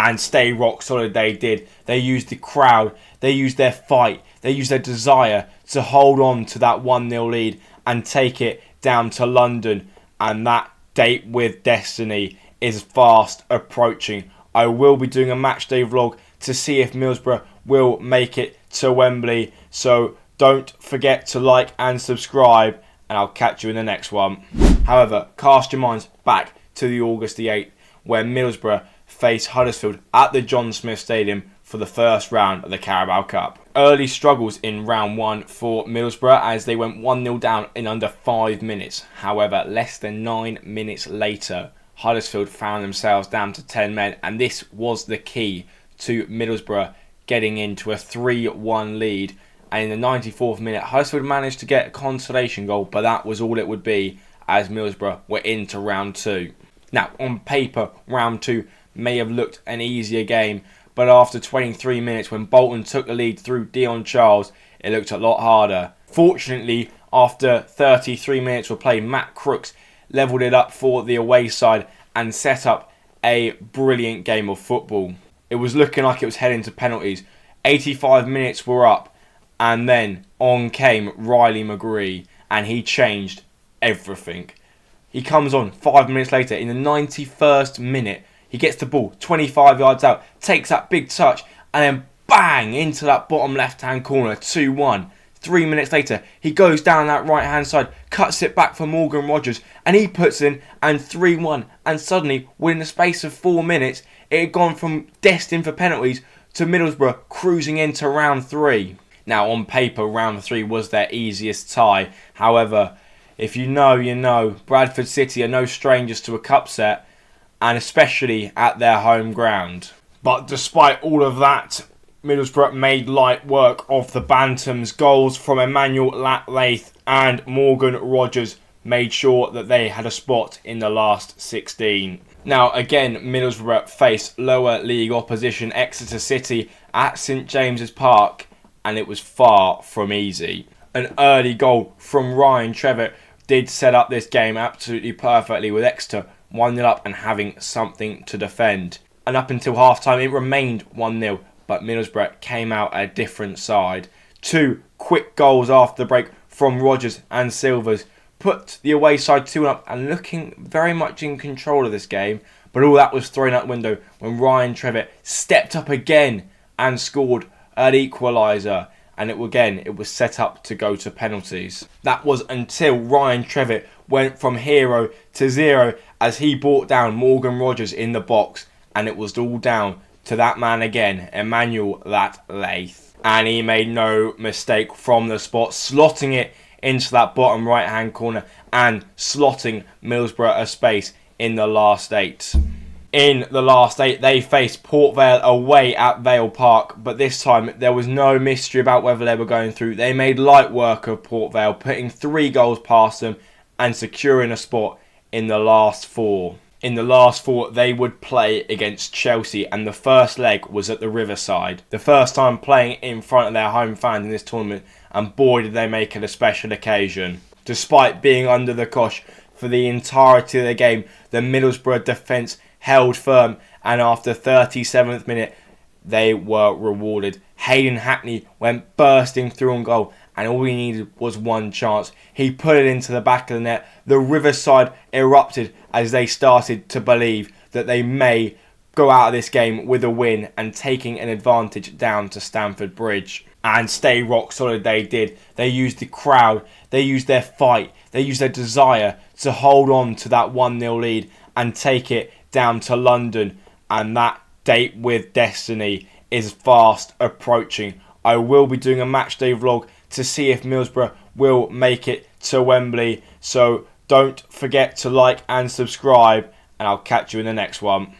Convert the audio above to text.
and stay rock solid they did. They used the crowd, they used their fight, they used their desire to hold on to that 1-0 lead and take it down to London. And that date with destiny is fast approaching. I will be doing a match day vlog to see if Middlesbrough will make it to Wembley. So don't forget to like and subscribe, and I'll catch you in the next one. However, cast your minds back to the August the 8th, where Middlesbrough face Huddersfield at the John Smith Stadium for the first round of the Carabao Cup. Early struggles in round 1 for Middlesbrough as they went 1-0 down in under 5 minutes. However, less than 9 minutes later, Huddersfield found themselves down to 10 men, and this was the key to Middlesbrough getting into a 3-1 lead. And in the 94th minute, Huddersfield managed to get a consolation goal, but that was all it would be as Middlesbrough were into round 2. Now, on paper, round 2 may have looked an easier game, but after 23 minutes when Bolton took the lead through Dion Charles, it looked a lot harder. Fortunately, after 33 minutes were played, Matt Crooks levelled it up for the away side and set up a brilliant game of football. It was looking like it was heading to penalties. 85 minutes were up, and then on came Riley McGree, and he changed everything. He comes on 5 minutes later in the 91st minute. He gets the ball 25 yards out, takes that big touch, and then bang into that bottom left-hand corner, 2-1. 3 minutes later, he goes down that right-hand side, cuts it back for Morgan Rogers, and he puts in, and 3-1. And suddenly, within the space of 4 minutes, it had gone from destined for penalties to Middlesbrough cruising into round 3. Now, on paper, round 3 was their easiest tie. However, if you know, you know. Bradford City are no strangers to a cup set, and especially at their home ground. But despite all of that, Middlesbrough made light work of the Bantams. Goals from Emmanuel Lath and Morgan Rogers made sure that they had a spot in the last 16. Now again, Middlesbrough faced lower league opposition Exeter City at St James's Park, and it was far from easy. An early goal from Ryan Trevitt did set up this game absolutely perfectly, with Exeter 1-0 up and having something to defend. And up until half-time it remained 1-0, but Middlesbrough came out a different side. 2 quick goals after the break from Rogers and Silvers put the away side 2-1 up and looking very much in control of this game. But all that was thrown out the window when Ryan Trevitt stepped up again and scored an equaliser. And it was set up to go to penalties. That was until Ryan Trevitt went from hero to zero as he brought down Morgan Rogers in the box, and it was all down to that man again, Emmanuel Lath. And he made no mistake from the spot, slotting it into that bottom right hand corner and slotting Middlesbrough a space in the last 8. In the last 8, they faced Port Vale away at Vale Park, but this time there was no mystery about whether they were going through. They made light work of Port Vale, putting 3 goals past them and securing a spot in the last 4. In the last 4, they would play against Chelsea, and the first leg was at the Riverside. The first time playing in front of their home fans in this tournament, and boy did they make it a special occasion. Despite being under the cosh for the entirety of the game, the Middlesbrough defence held firm, and after 37th minute they were rewarded. Hayden Hackney went bursting through on goal, and all he needed was one chance. He put it into the back of the net. The Riverside erupted as they started to believe that they may go out of this game with a win and taking an advantage down to Stamford Bridge. And stay rock solid they did. They used the crowd, they used their fight, they used their desire to hold on to that 1-0 lead and take it down to London. And that date with destiny is fast approaching. I will be doing a match day vlog to see if Middlesbrough will make it to Wembley. So don't forget to like and subscribe, and I'll catch you in the next one.